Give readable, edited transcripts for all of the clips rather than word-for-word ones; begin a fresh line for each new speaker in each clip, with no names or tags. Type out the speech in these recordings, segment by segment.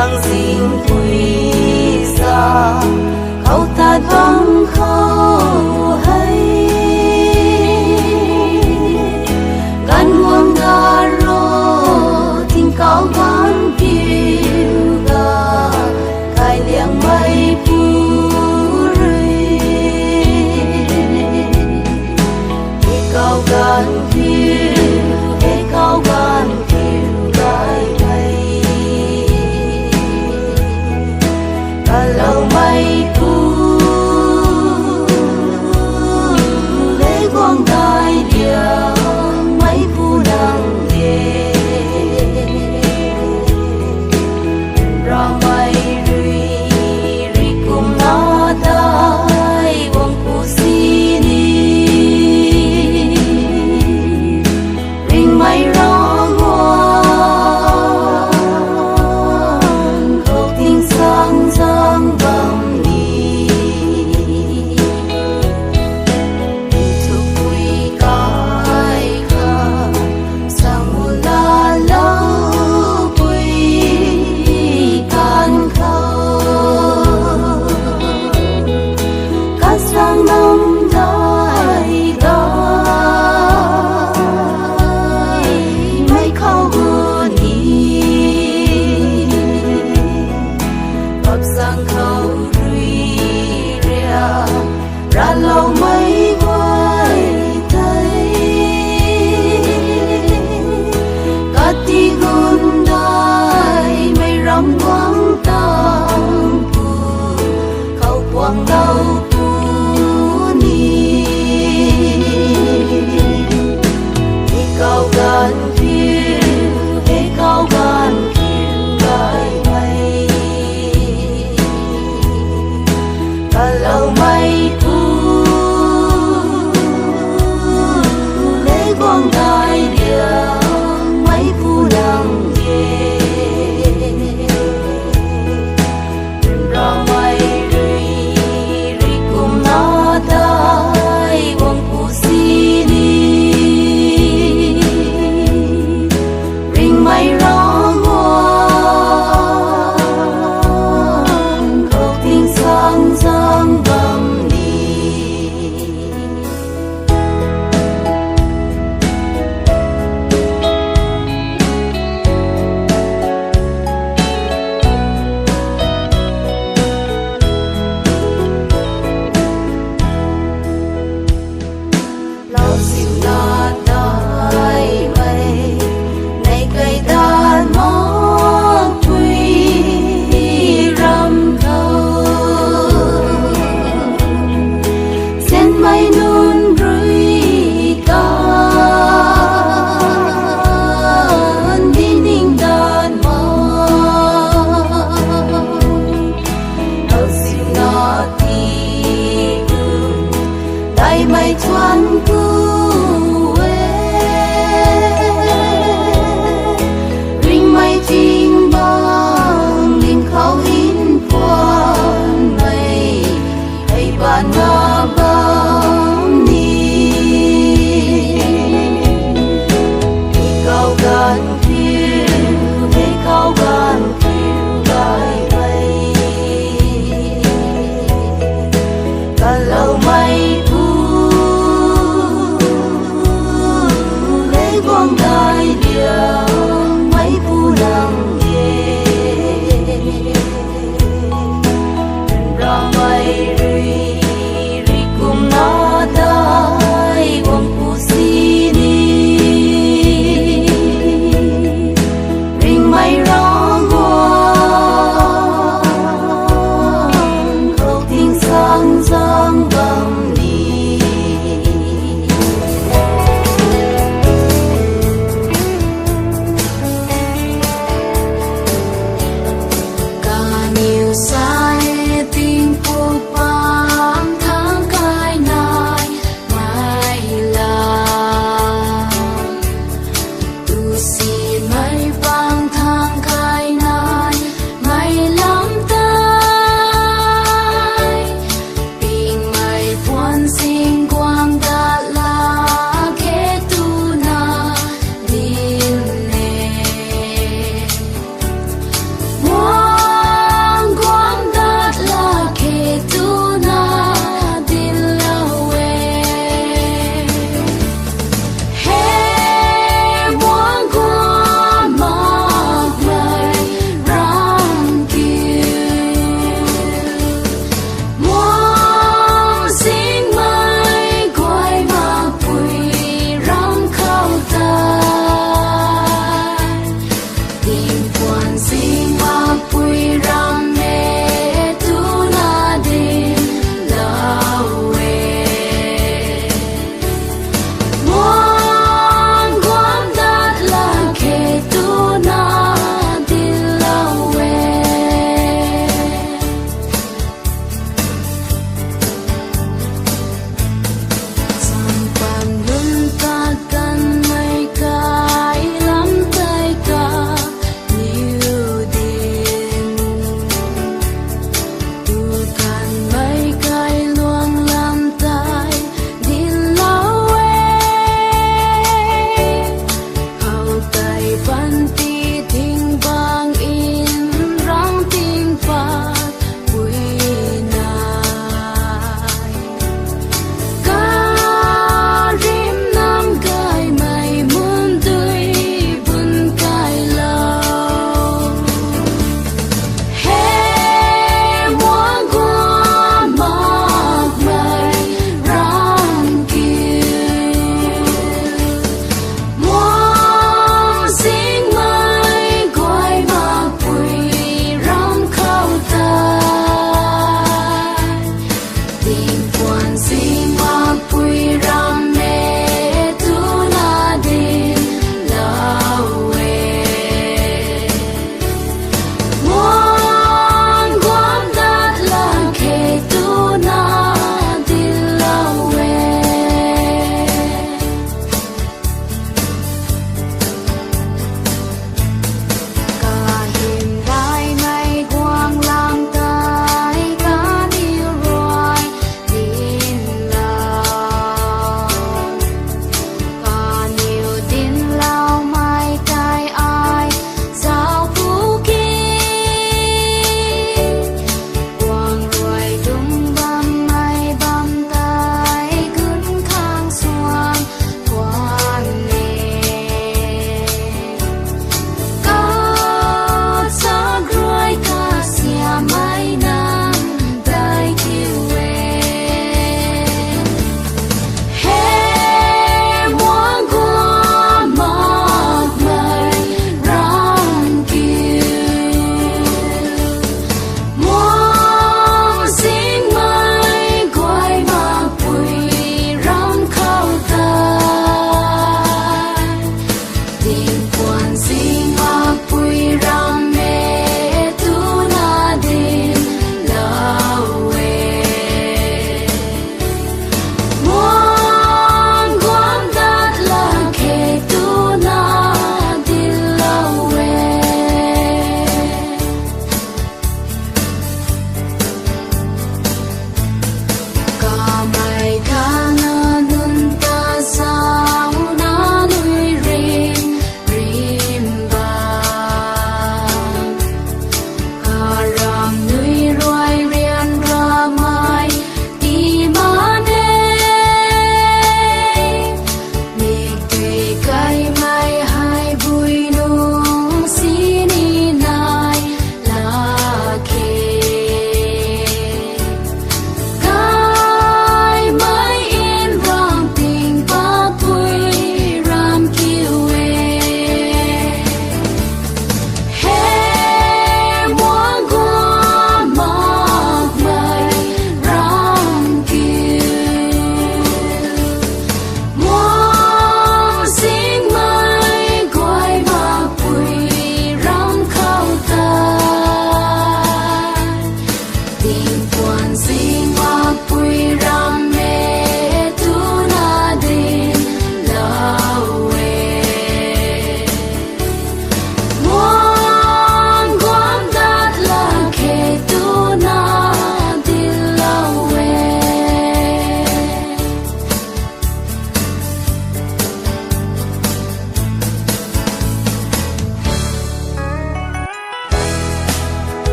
sang xin quỳ xa khâu ta vắng khâu hay gan nguồn ga rô tin cao gan kiêu ga khai liang mây pu rơi he cao gan kiêu gai mây kalau mây pu lê quang gai liang mây pu đang về ra mây rì rì cùng na tai quang pu si đi ring mây ra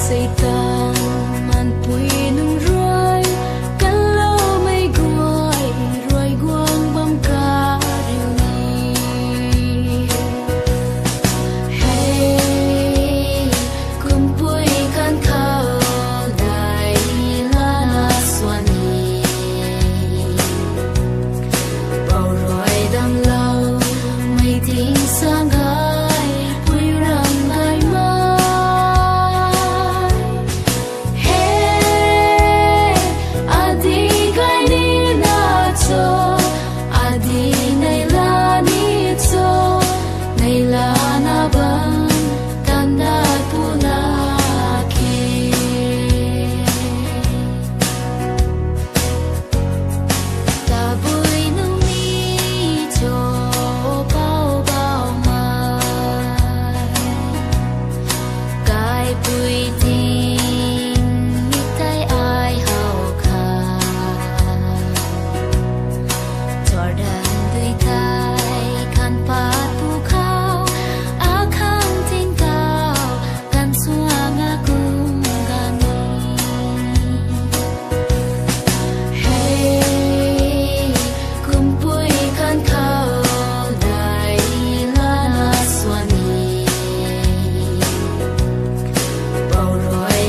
xây tan man pui nung roi kan lo mai guai roi guang bam ka riu ni hey kum pui kan khao dai la na swani bao roi dam lâu mai ting sang gai pui ram nai mai hey adi gai ni na cho adi nai la ni cho nai la na bang tan na pu na ke ta bui nung ni cho bao bao mai cái bụi tình tay ai hào khả cho đàn tươi tay khăn phát phù khao á khăn thiên cao căn xua ngã cung gan hey kum pui khăn khao dai la na swani bao roi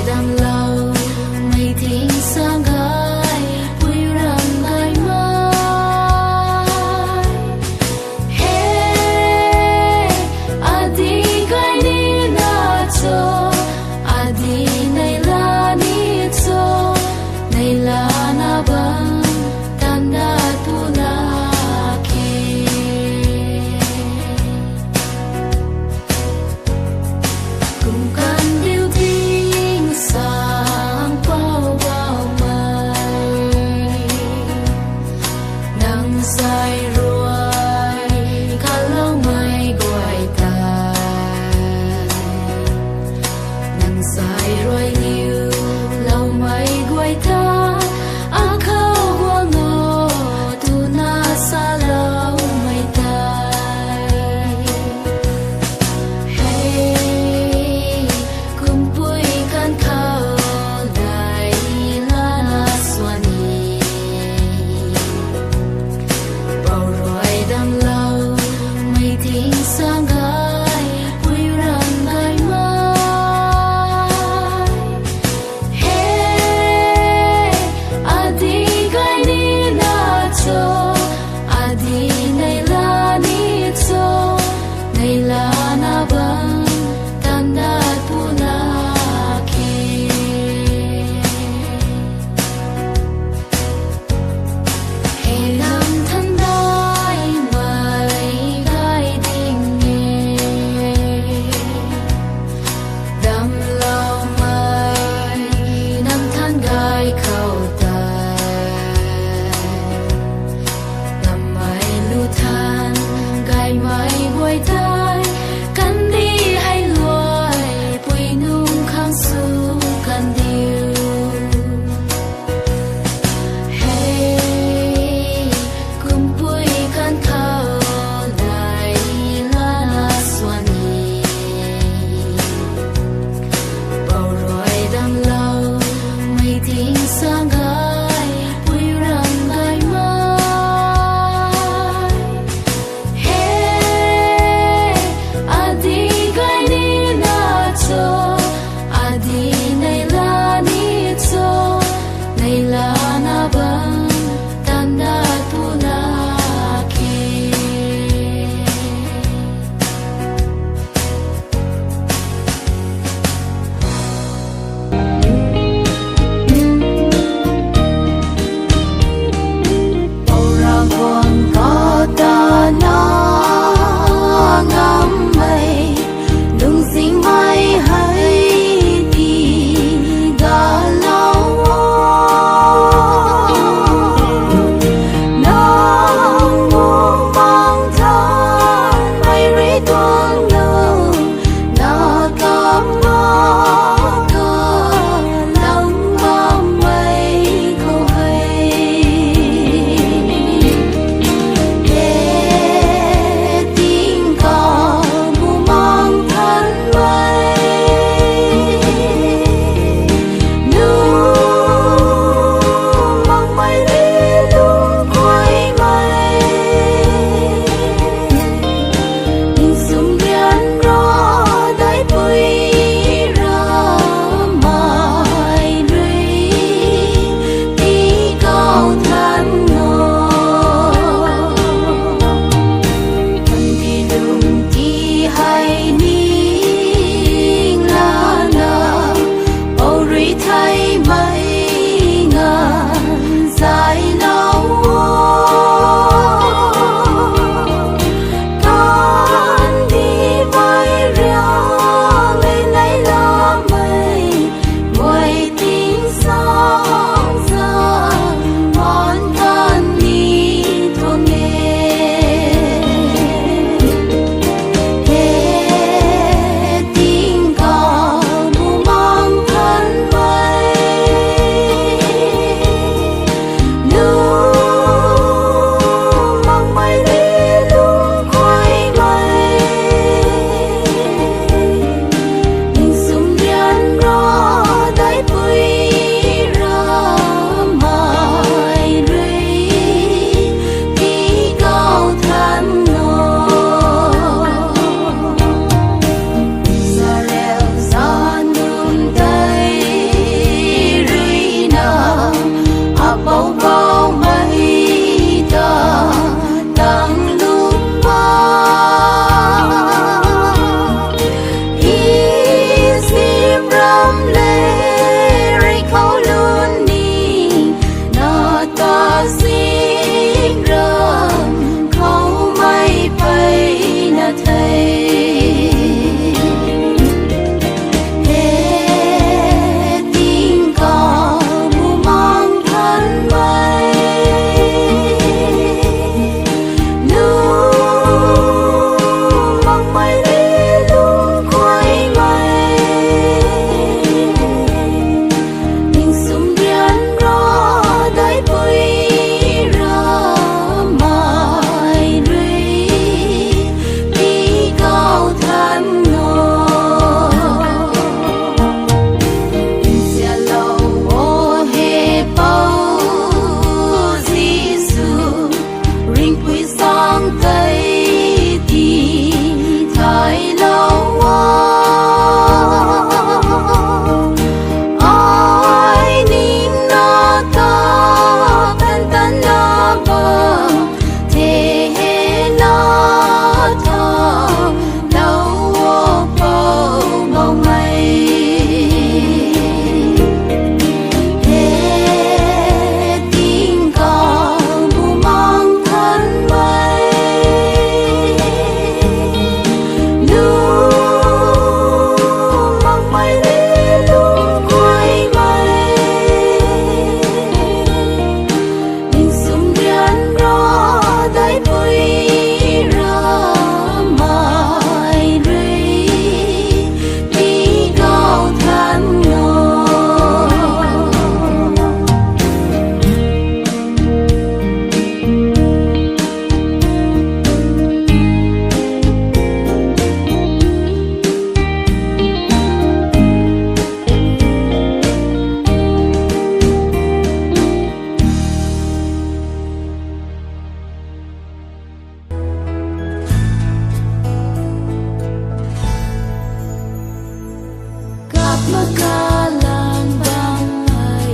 Magalang bangay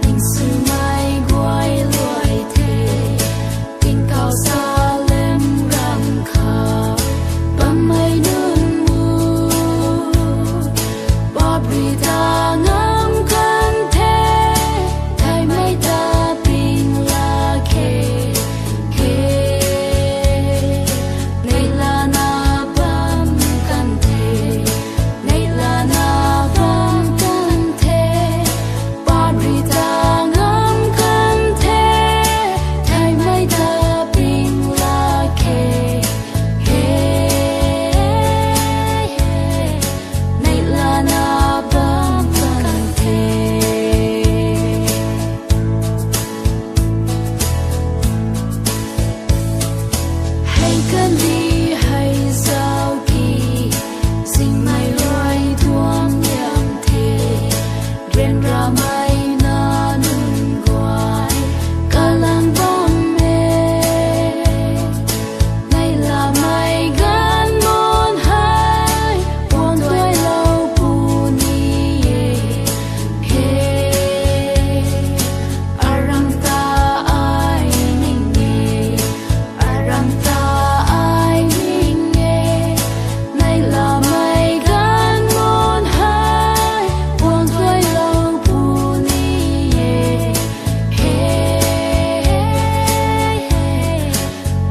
Ning sumay guay luay te Kinh cao sa lem răng kha Bamay nun mu Babri ta ngam kan te Thay may ta ping la ke Ke Nay la na bam kan te Nay la na bam kan te Babri ta ngam kan te Thay may ta ping la ke Ke Nay la na bam kan te Hay cần đi hay giao kỳ Sinh mai loài tuông nhầm thế Ren ra mai na nun guai Cả làng bom mê Này là mai gan môn hai Buông đuôi lâu bù ni ye He Aram ta ai ninh ye Aram ta ai ninh ye Này là mai gan môn hai Buông đuôi lâu bù ni ye He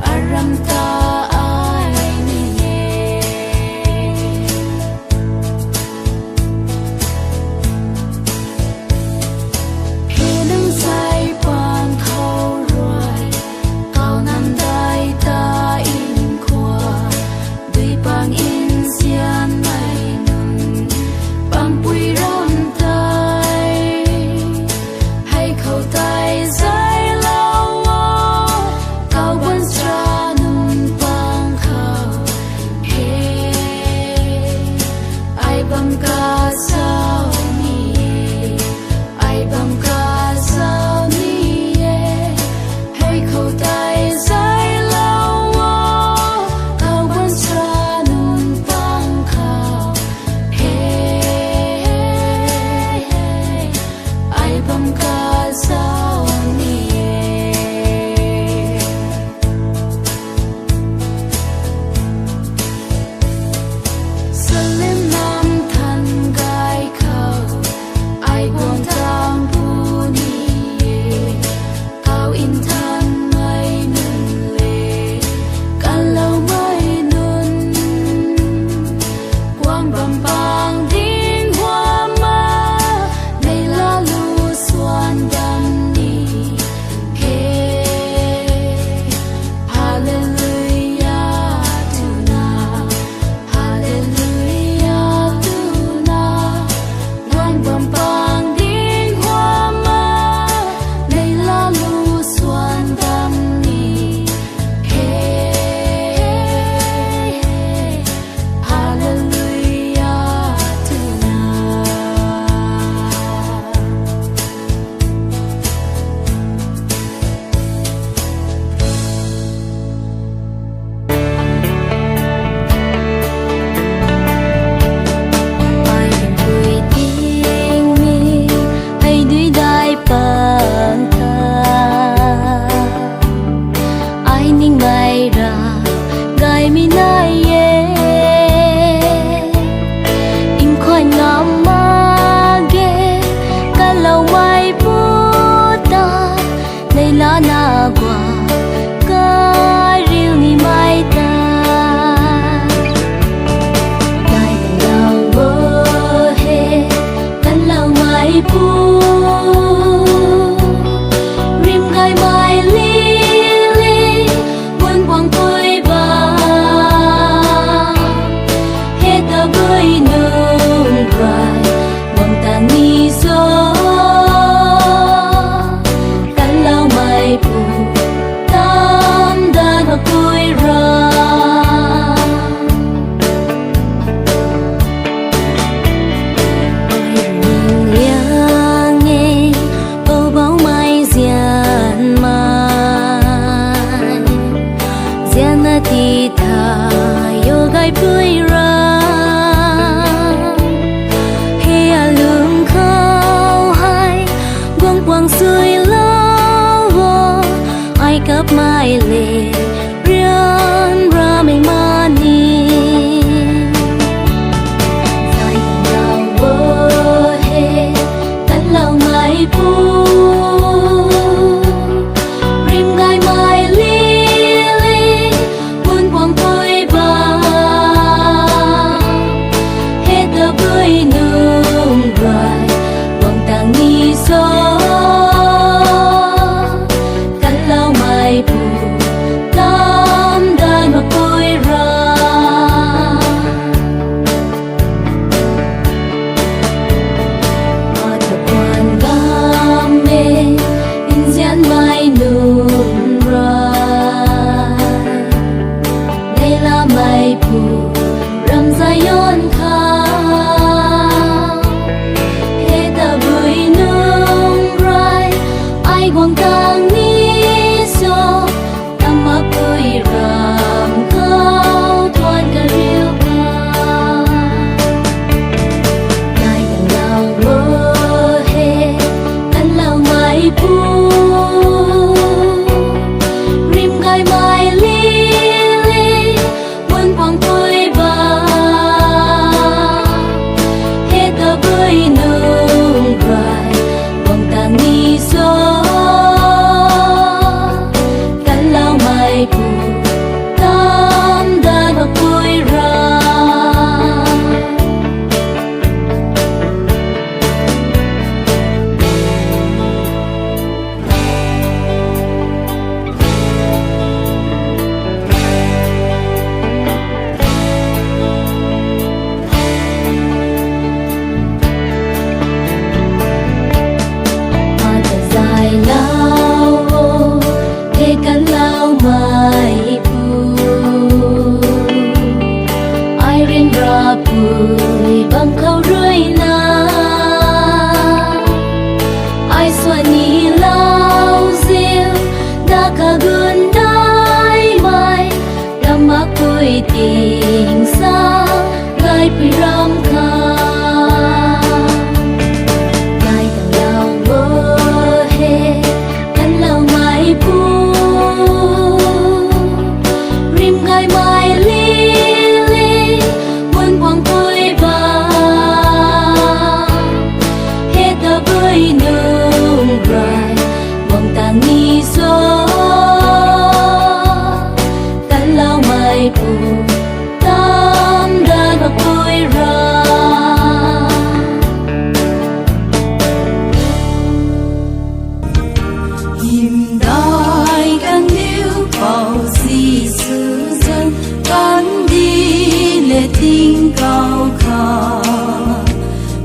Aram ta ai ninh ye He nâng say quan khâu rồi Cao năm đai ta in qua Vì bằng in xiên mây nung Bằng bùi râm tay Hay khâu tay dài lâu Cao quan tra nung bằng khâu He Ai bầm ca sao ni Ai bầm ca sao ni Hay khâu tay dài lâu Cao quan tra nung bằng khâu He Ai bầm ca sao ni Salim nam thân gai bác mai lệ riêng ra mình mani dài đào bơ he tận lòng mai bu rim gai mai li li buồn quăng tôi ba hết tờ bơi nương rai quăng tang ni so bằng khâu rơi na ai xoa ni lao diêu đã cả gần đai mai đam mắc tôi tình xa gai pi ram kha gai tang lao mơ he kan lao mai pu rim gai mai li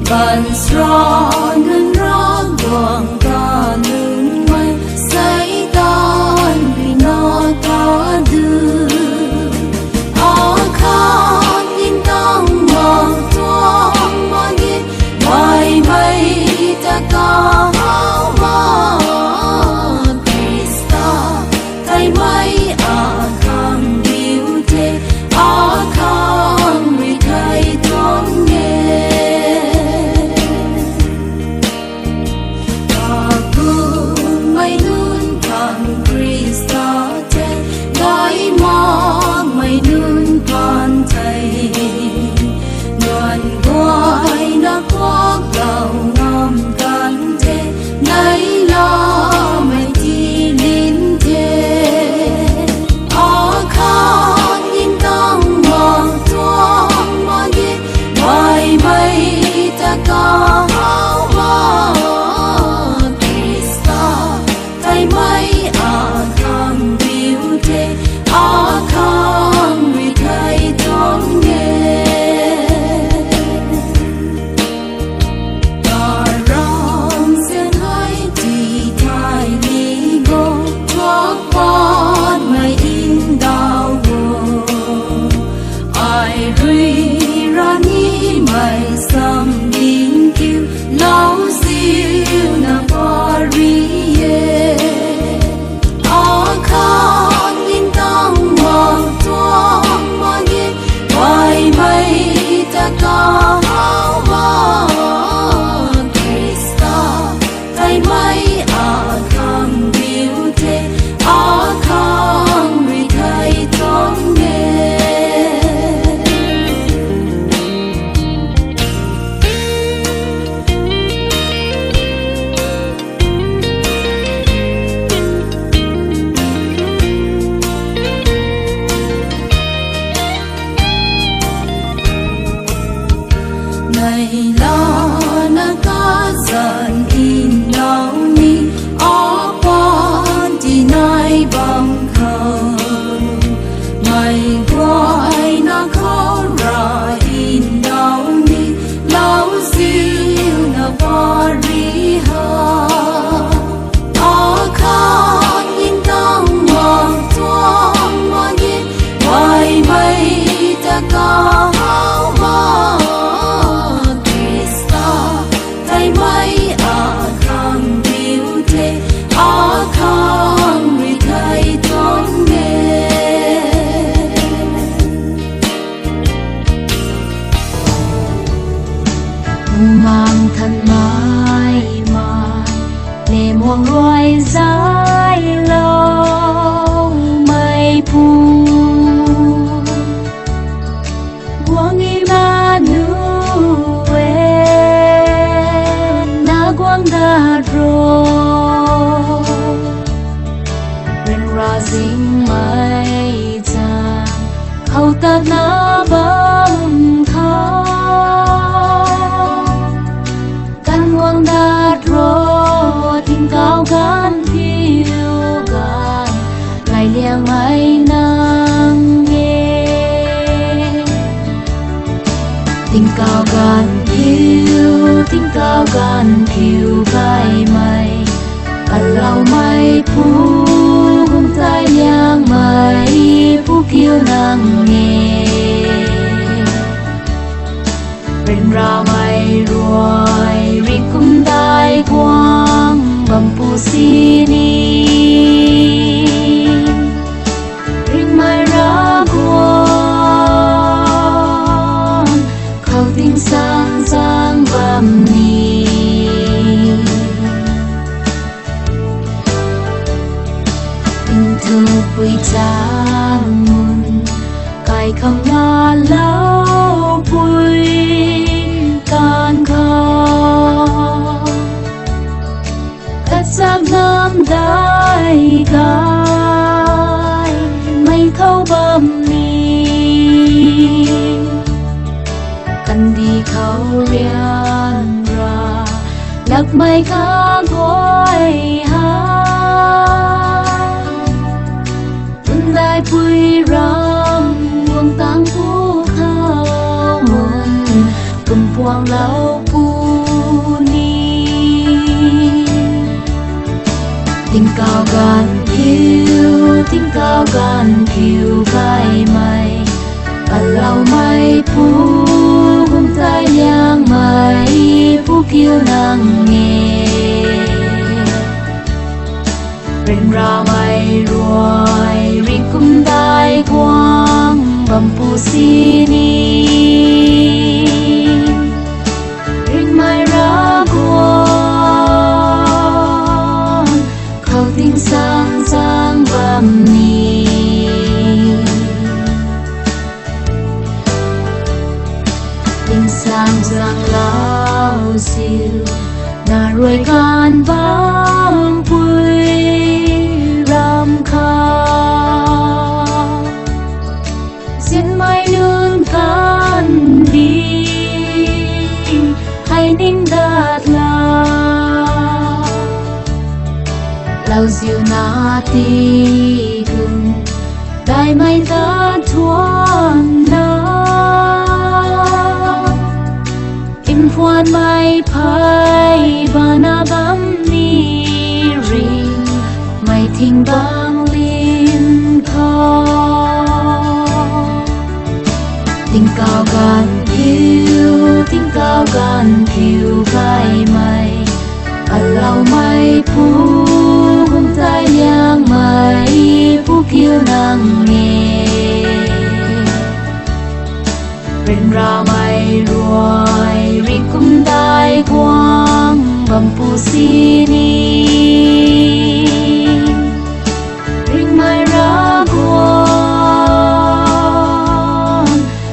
Ban strong and wrong buông ta lưng mây say tan vì nó ta đưa akan in tang mang tuang mani mai mai ta ka ma Krista thay mai akan diu te akan ri kai tong nghe 那个人因老你阿爸的那帮口，ไม่ไหว那เขาราอิน老你老สิว那巴ริฮาอาคารยินตั้งวางตัวมาเย็นไว้ไม่ตะกาหาmang thân mãi mãi lệ muông loài dài lâu mây phù quang Emmanuel na quang đa rô bên ra dính mây tràn khâu ta na bấm khâu quang đa rô tình cao gan phiêu gan lại liang mây nắng nghe tình cao gan phiêu gai mây ăn lau mây phú hung tai liang mây phú kiêu nắng nghe bên ra mây ruồi ri cung đai quang bầm phù si ni ring mai ra quang khâu tinh sang sang bầm ni tình thư vui trang mùn cài khăm nga lâu vui can khâu cắt giáp nam đai gai mây khâu bầm ni căn đi khâu rian ra lạc mây khá gối ha tuần đai vui răng buông tăng phú khâu mừng cùng quang lâu phù ni tình cao gan phiêu gai mây ăn lau mây phú hung tai liang mây phú kiêu nắng nghe bên ra mây ruồi ri cung đai quang bầm phù si ni ring mai ra quang khâu tinh sang sang bầm ni tinh sang sang lao siêu na ruồi gan vang vui ram kha xiên mai nương can đi hay ninh đạt lao diệu na ti gừng đại mai ta thuan na kim khoan mai phai ba na bám ni ring mai thình bang liên kho tình cao gan phiêu gai mây ăn lau mây phú hung tai liang mây phú kiêu nắng nghe bên ra mây ruồi ri cung đai quang bầm phù si ni ring mai ra quang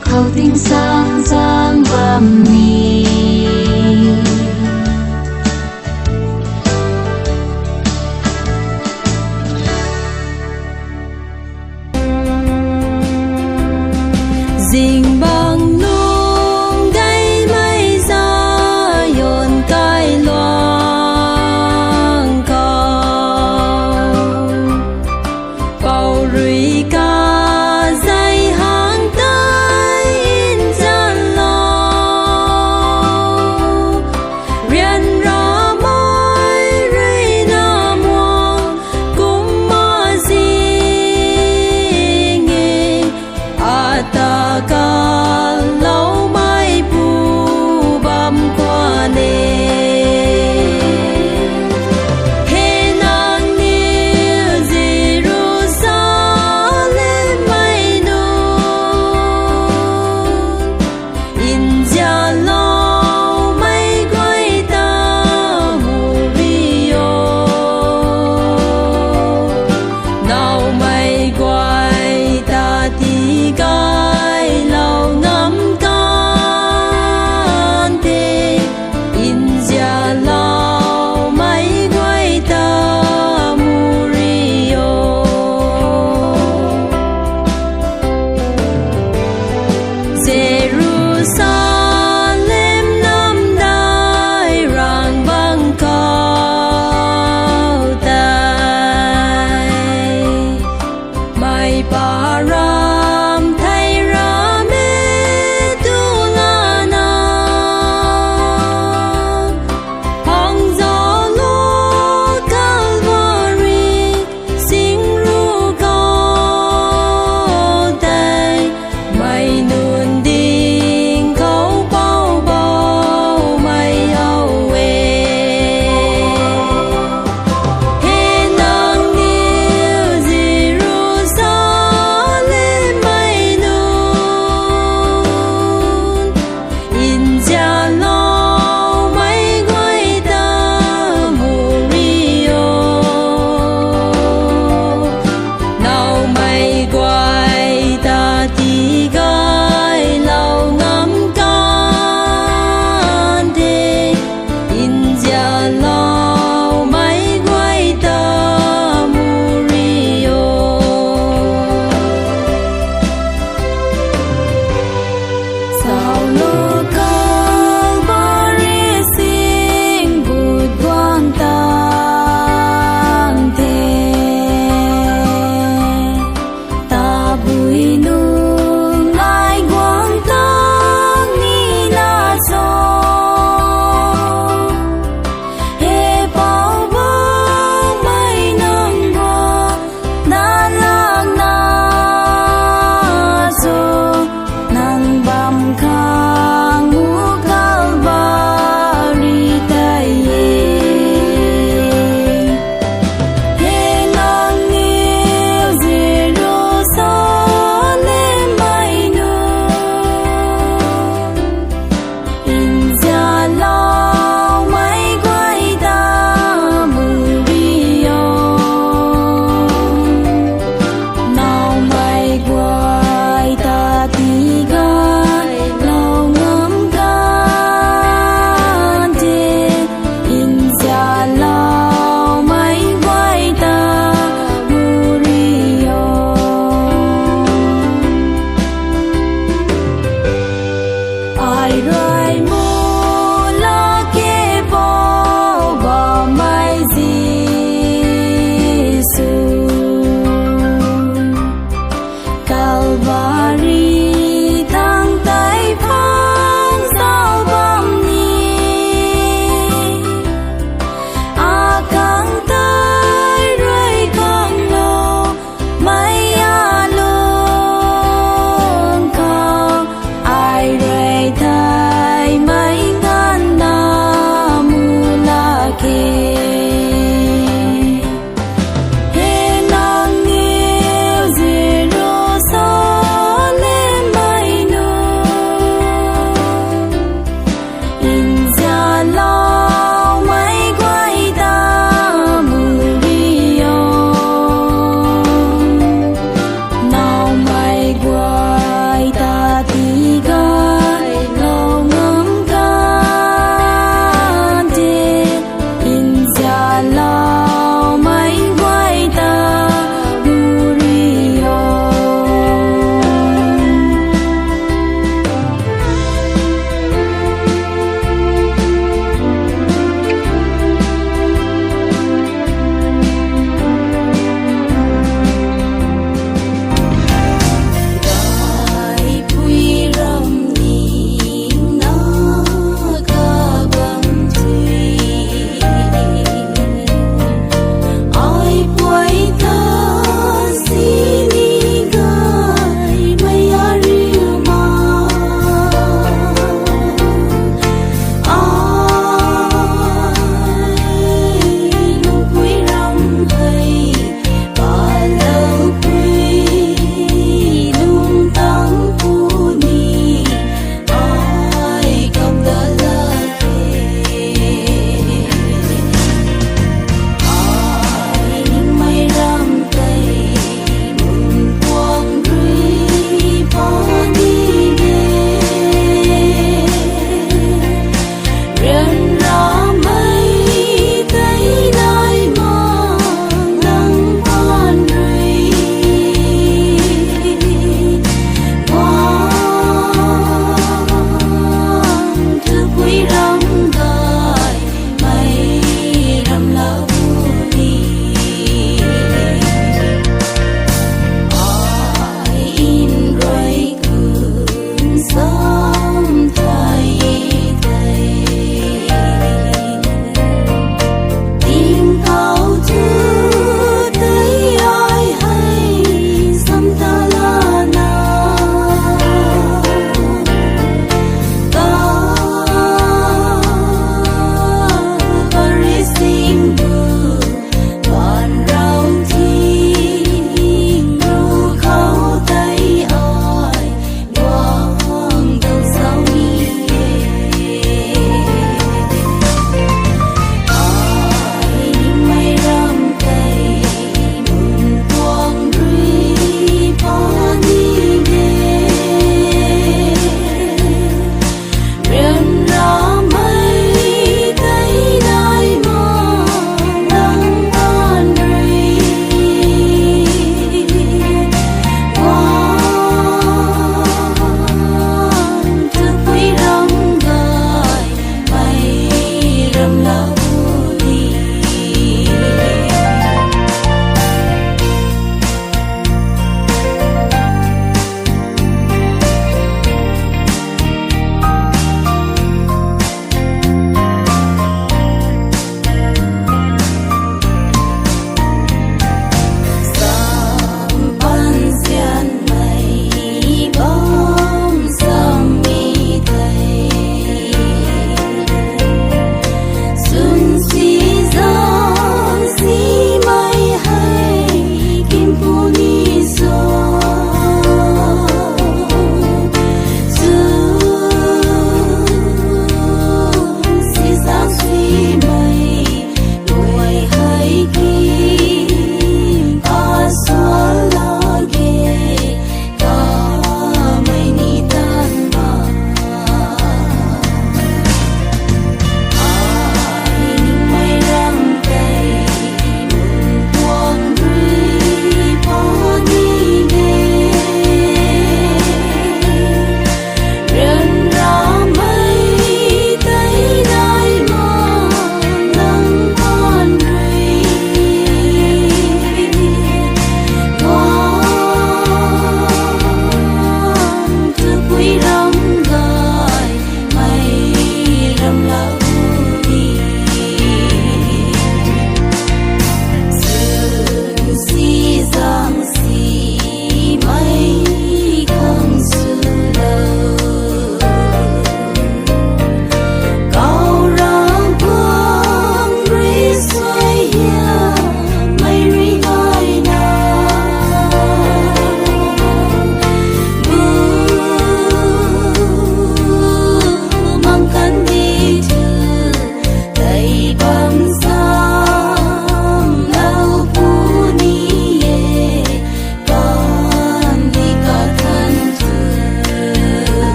khâu tinh sang sang bầm ni
dình bằng nung gây mây gió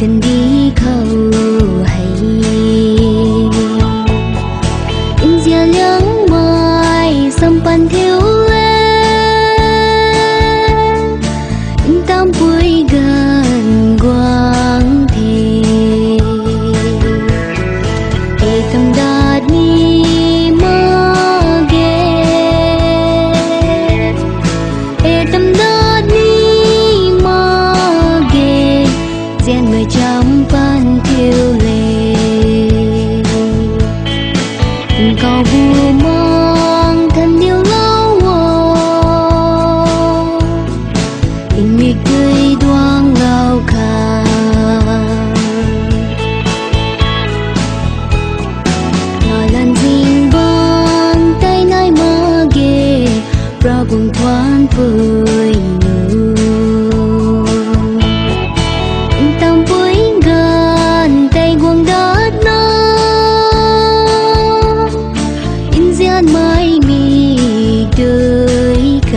กันดีเข้าให้อินเสียเลี้ยงไม้สัมปันเที่ยวเล่อินตามปุยกันกว้างเทเอตำดาดนี้มาเกเอตำดาดนี้มาเกเจียนไม่จำปันเที่ยวเล่ก็บูมองทันเดียวเล่าวอินมีเกยดวงเล่าขาหน่อยลันจิงบางใต้ไหนมาเกปราบุงทวานปุยนูตามปุยกันใต้กวงดาดนาไม่มีเดยไก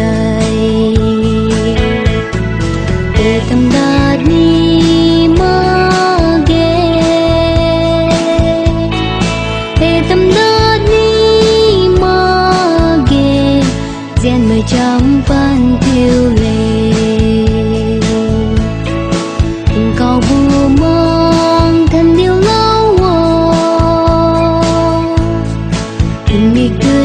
เอตำดาดนี้มาเกเอตำดาดนี้มาเกเจียนไม่จำปันเที่ยวเล่ก็บูมองทันเดียวเล่าวอินมีเกย